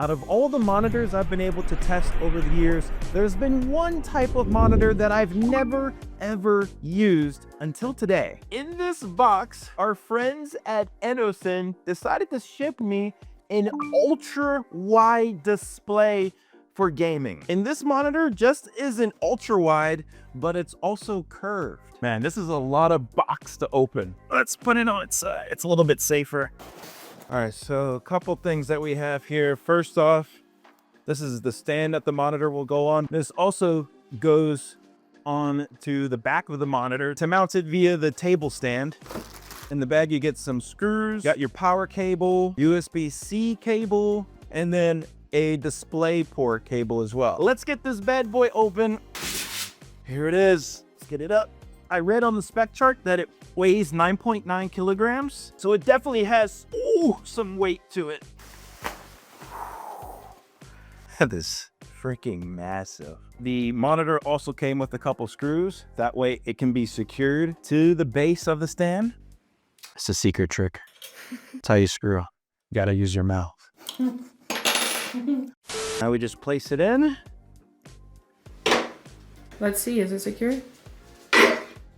Out of all the monitors I've been able to test over the years, there's been one type of monitor that I've never ever used until today. In this box, our friends at INNOCN decided to ship me an ultra-wide display for gaming. And this monitor just isn't ultra-wide, but it's also curved. Man, this is a lot of box to open. Let's put it on its side. It's a little bit safer. All right, so a couple things that we have here. First off, this is the stand that the monitor will go on. This also goes on to the back of the monitor to mount it via the table stand. In the bag, you get some screws, got your power cable, USB-C cable, and then a display port cable as well. Let's get this bad boy open. Here it is. Let's get it up. I read on the spec chart that it weighs 9.9 kilograms. So it definitely has some weight to it. That is freaking massive. The monitor also came with a couple screws. That way it can be secured to the base of the stand. It's a secret trick. That's how you screw. You gotta use your mouth. Now we just place it in. Let's see, is it secure?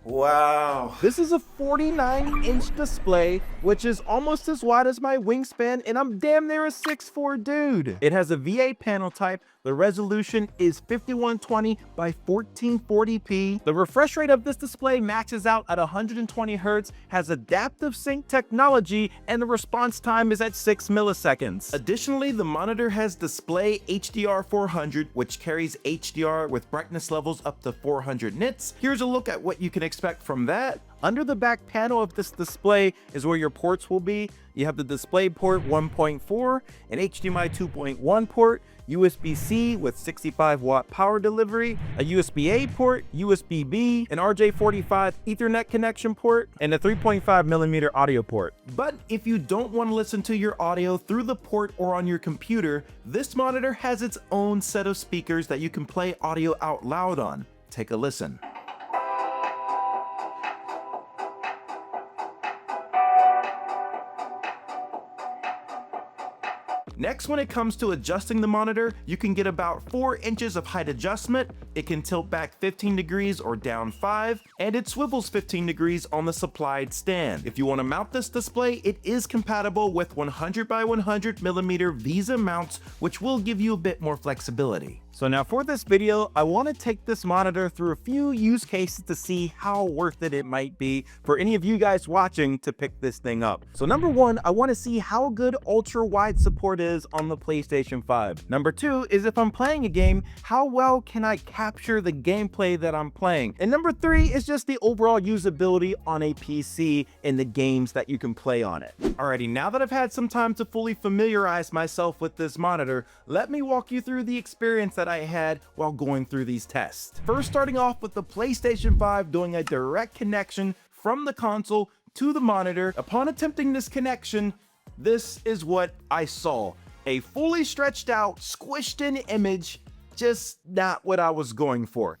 Wow. This is a 49-inch display, which is almost as wide as my wingspan, and I'm damn near a 6'4" dude. It has a VA panel type. The resolution is 5120 by 1440p. The refresh rate of this display maxes out at 120 Hz, has adaptive sync technology, and the response time is at 6 milliseconds. Additionally, the monitor has display HDR 400, which carries HDR with brightness levels up to 400 nits. Here's a look at what you can expect from that. Under the back panel of this display is where your ports will be. You have the display port 1.4, an HDMI 2.1 port, USB-C with 65-watt power delivery, a USB-A port, USB-B, an RJ45 Ethernet connection port, and a 3.5mm audio port. But if you don't want to listen to your audio through the port or on your computer, this monitor has its own set of speakers that you can play audio out loud on. Take a listen. Next, when it comes to adjusting the monitor, you can get about 4 inches of height adjustment. It can tilt back 15 degrees or down 5, and it swivels 15 degrees on the supplied stand. If you want to mount this display, it is compatible with 100 by 100mm VESA mounts, which will give you a bit more flexibility. So now for this video, I want to take this monitor through a few use cases to see how worth it might be for any of you guys watching to pick this thing up. So number one, I want to see how good ultra wide support is on the PlayStation 5. Number two is if I'm playing a game, how well can I capture the gameplay that I'm playing? And number three is just the overall usability on a PC and the games that you can play on it. Alrighty, now that I've had some time to fully familiarize myself with this monitor, let me walk you through the experience that I had while going through these tests. First, starting off with the PlayStation 5 doing a direct connection from the console to the monitor. Upon attempting this connection, this is what I saw. A fully stretched out, squished in image, just not what I was going for.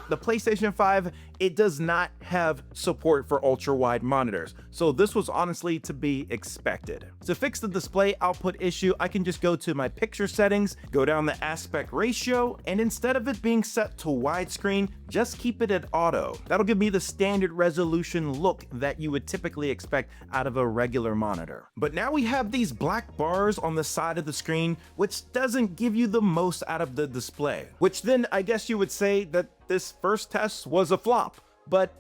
The PlayStation 5, it does not have support for ultra-wide monitors, so this was honestly to be expected. To fix the display output issue, I can just go to my picture settings, go down the aspect ratio, and instead of it being set to widescreen, just keep it at auto. That'll give me the standard resolution look that you would typically expect out of a regular monitor. But now we have these black bars on the side of the screen, which doesn't give you the most out of the display, which then I guess you would say that this first test was a flop, but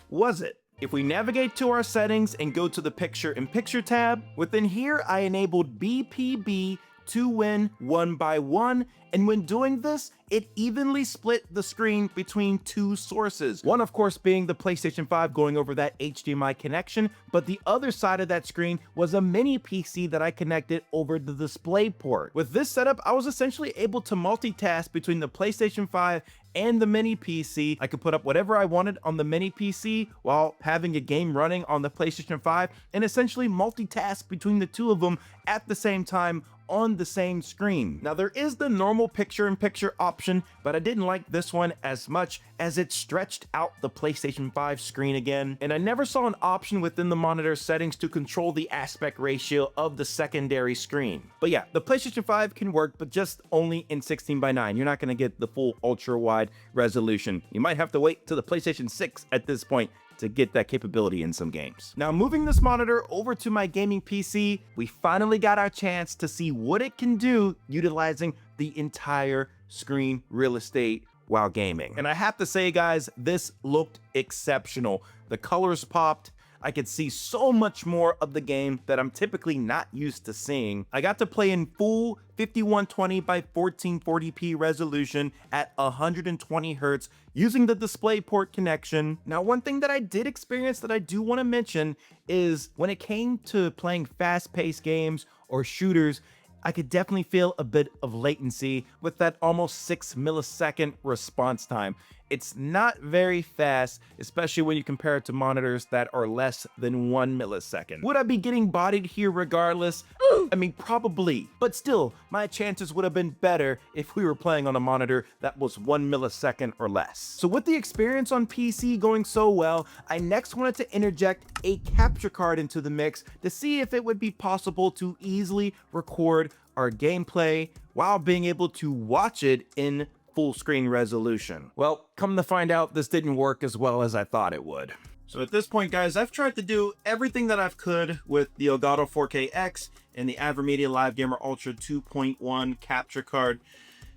was it? If we navigate to our settings and go to the picture-in-picture tab, within here I enabled BPB to win 1x1, and when doing this, it evenly split the screen between two sources. One, of course, being the PlayStation 5 going over that HDMI connection, but the other side of that screen was a mini PC that I connected over the display port. With this setup, I was essentially able to multitask between the PlayStation 5 and the mini PC. I could put up whatever I wanted on the mini PC while having a game running on the PlayStation 5 and essentially multitask between the two of them at the same time on the same screen. Now there is the normal picture-in-picture option, but I didn't like this one as much as it stretched out the PlayStation 5 screen again, and I never saw an option within the monitor settings to control the aspect ratio of the secondary screen. But yeah, the PlayStation 5 can work, but just only in 16:9. You're not gonna get the full ultra-wide resolution. You might have to wait till the PlayStation 6 at this point to get that capability in some games. Now, moving this monitor over to my gaming PC, we finally got our chance to see what it can do utilizing the entire screen real estate while gaming. And I have to say, guys, this looked exceptional. The colors popped. I could see so much more of the game that I'm typically not used to seeing. I got to play in full 5120 by 1440p resolution at 120 Hertz using the DisplayPort connection. Now, one thing that I did experience that I do want to mention is when it came to playing fast-paced games or shooters, I could definitely feel a bit of latency with that almost 6 millisecond response time. It's not very fast, especially when you compare it to monitors that are less than 1 millisecond. Would I be getting bodied here regardless? I mean, probably, but still, my chances would have been better if we were playing on a monitor that was 1 millisecond or less. So with the experience on PC going so well, I next wanted to interject a capture card into the mix to see if it would be possible to easily record our gameplay while being able to watch it in full screen resolution. Well, come to find out, this didn't work as well as I thought it would. So at this point, guys, I've tried to do everything that I could with the Elgato 4K-X and the AverMedia Live Gamer Ultra 2.1 capture card.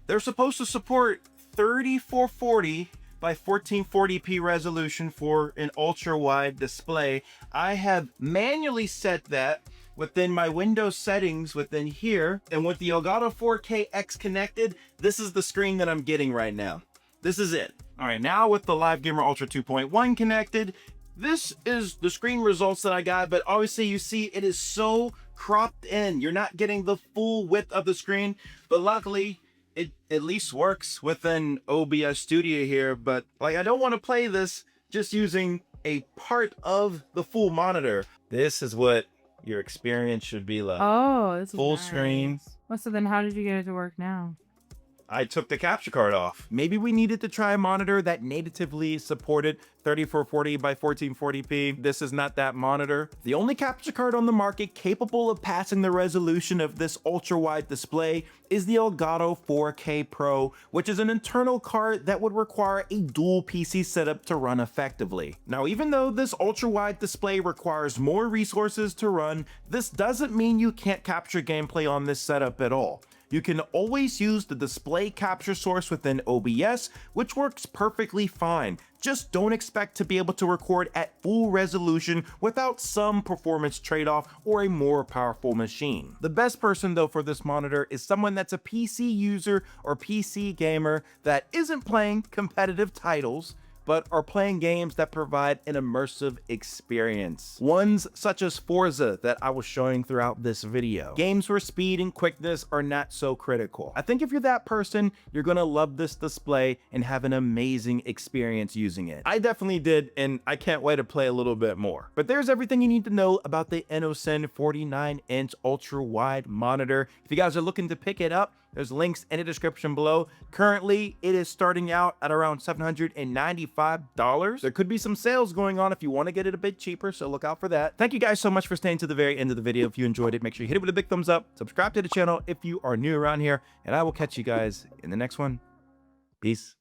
They're supposed to support 3440 by 1440p resolution for an ultra-wide display. I have manually set that within my Windows settings within here, and with the Elgato 4K-X connected, this is the screen that I'm getting right now. This is it. All right, now with the Live Gamer Ultra 2.1 connected, this is the screen results that I got, but obviously you see it is so cropped in. You're not getting the full width of the screen, but luckily it at least works within OBS Studio here. But like, I don't want to play this just using a part of the full monitor. This is what your experience should be like. Oh, this is full nice. screen. Well, so then how did you get it to work now? I took the capture card off. Maybe we needed to try a monitor that natively supported 3440 by 1440p. This is not that monitor. The only capture card on the market capable of passing the resolution of this ultra-wide display is the Elgato 4K Pro, which is an internal card that would require a dual PC setup to run effectively. Now, even though this ultra-wide display requires more resources to run, this doesn't mean you can't capture gameplay on this setup at all. You can always use the display capture source within OBS, which works perfectly fine. Just don't expect to be able to record at full resolution without some performance trade-off or a more powerful machine. The best person though for this monitor is someone that's a PC user or PC gamer that isn't playing competitive titles, but are playing games that provide an immersive experience. Ones such as Forza that I was showing throughout this video. Games where speed and quickness are not so critical. I think if you're that person, you're gonna love this display and have an amazing experience using it. I definitely did, and I can't wait to play a little bit more. But there's everything you need to know about the INNOCN 49-inch ultra-wide monitor. If you guys are looking to pick it up, there's links in the description below. Currently, it is starting out at around $795. There could be some sales going on if you want to get it a bit cheaper, so look out for that. Thank you guys so much for staying to the very end of the video. If you enjoyed it, make sure you hit it with a big thumbs up, subscribe to the channel if you are new around here, and I will catch you guys in the next one. Peace.